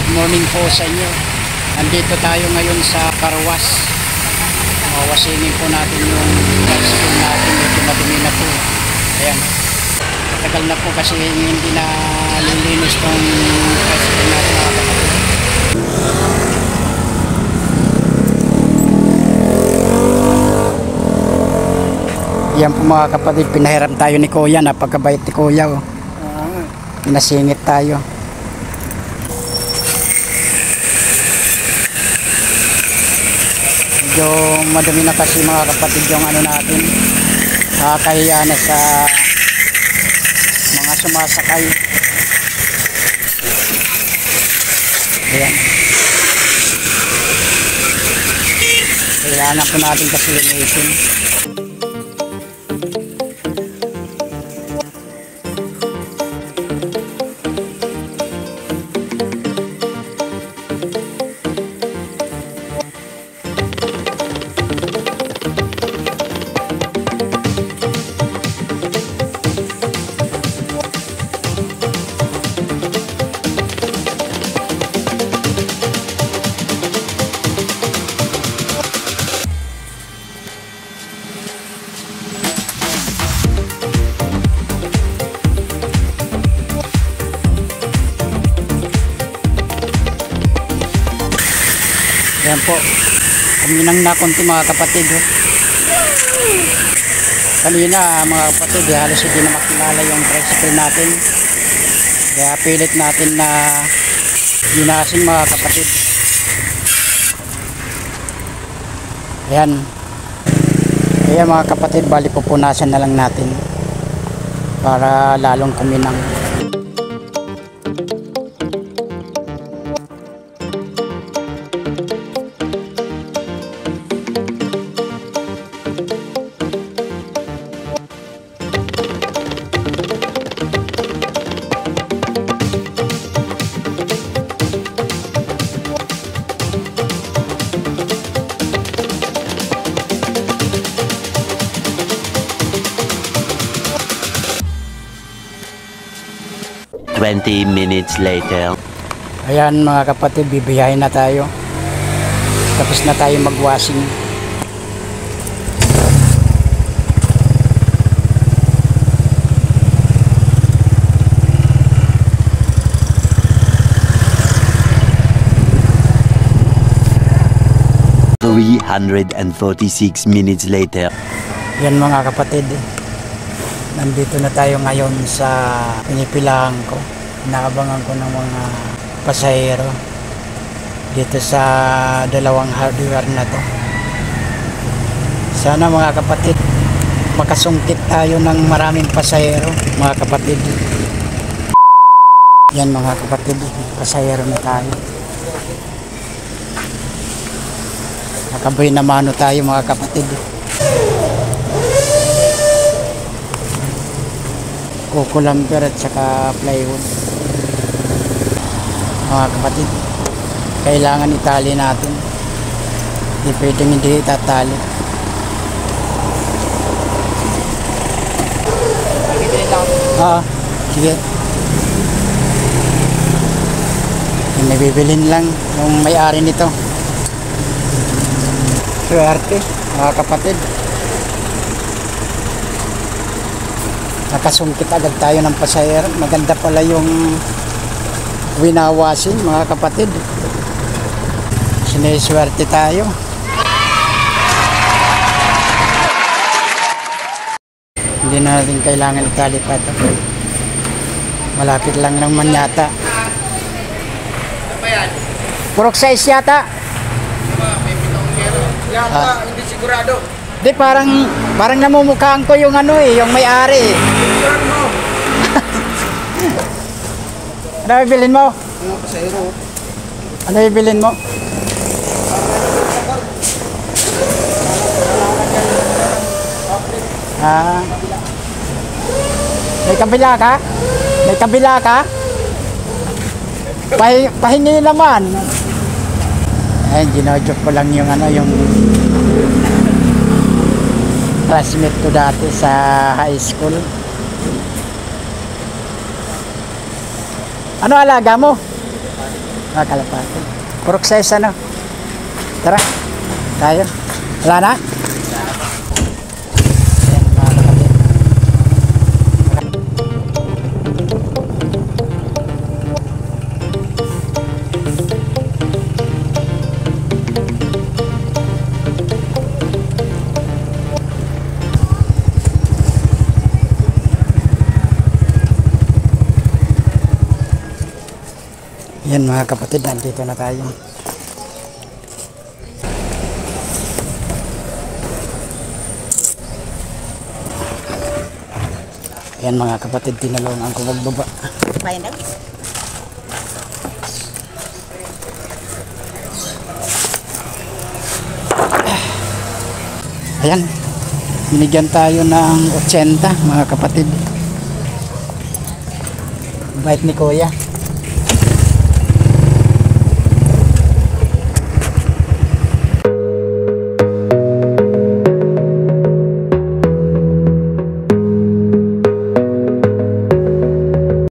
Good morning po sa inyo. Nandito tayo ngayon sa Carwash. Wasingin po natin yung bicycle natin. Medyo madumi na po. Ayan. Matagal na po kasi hindi na lilinis tong bicycle natin. Yan po mga kapatid, pinahiram tayo ni Kuya. Napagkabait ni Kuya. Pinasingit tayo. Medyo madumi na kasi mga kapatid yung ano natin, kahiya na sa mga sumasakay. Ayan, kailangan po natin kasi linisin. Ayan po, kuminang na konti mga kapatid. Kanina mga kapatid, halos hindi na makilala yung tricycle natin. Kaya pilit natin na ginasin mga kapatid. Ayan. Ayan mga kapatid, bali pupunasan na lang natin para lalong kuminang. Twenty minutes later. Ayan mga kapatid, bibiyahin na tayo. Tapos na tayo magwashing. $346 minutes later. Yan mga kapatid, nandito na tayo ngayon sa pinipilahan ko. Naabangan ko ng mga pasahero dito sa dalawang hardware na to. Sana mga kapatid, makasungkit tayo ng maraming pasahero mga kapatid. Yan mga kapatid, pasahero na tayo. Nakaboy na mano tayo mga kapatid. Kukulamper at saka plywood. Mga kapatid, kailangan itali natin. Hindi pwedeng hindi itatali. Sige. Yung nabibilin lang yung may-ari nito. Swerte mga kapatid. Nakasungkit agad tayo ng pasahero. Maganda pala yung winawasin mga kapatid. Sineswerte tayo. Hindi na natin kailangan itali pa ito. Malapit lang naman yata. Purok size yata. Hindi sigurado. Di parang namumukhaan ko yung ano yung may-ari. Ano bibilin mo? Ano bibilin mo? May kabila ka? May kabila ka? Pahingi naman. Ay, ginojoke ko lang yung ano, yung classmate ko dati sa high school. Ano alaga mo? Kalapati. Purok size ano? Tara. Tayo. Wala na? Ayan, mga kapatid. Yan mga kapatid, nandito na tayo. Yan mga kapatid, tinalungan ko magbaba. Bayan daw. Ayan, binigyan tayo ng 80 mga kapatid. Bait ni Kuya.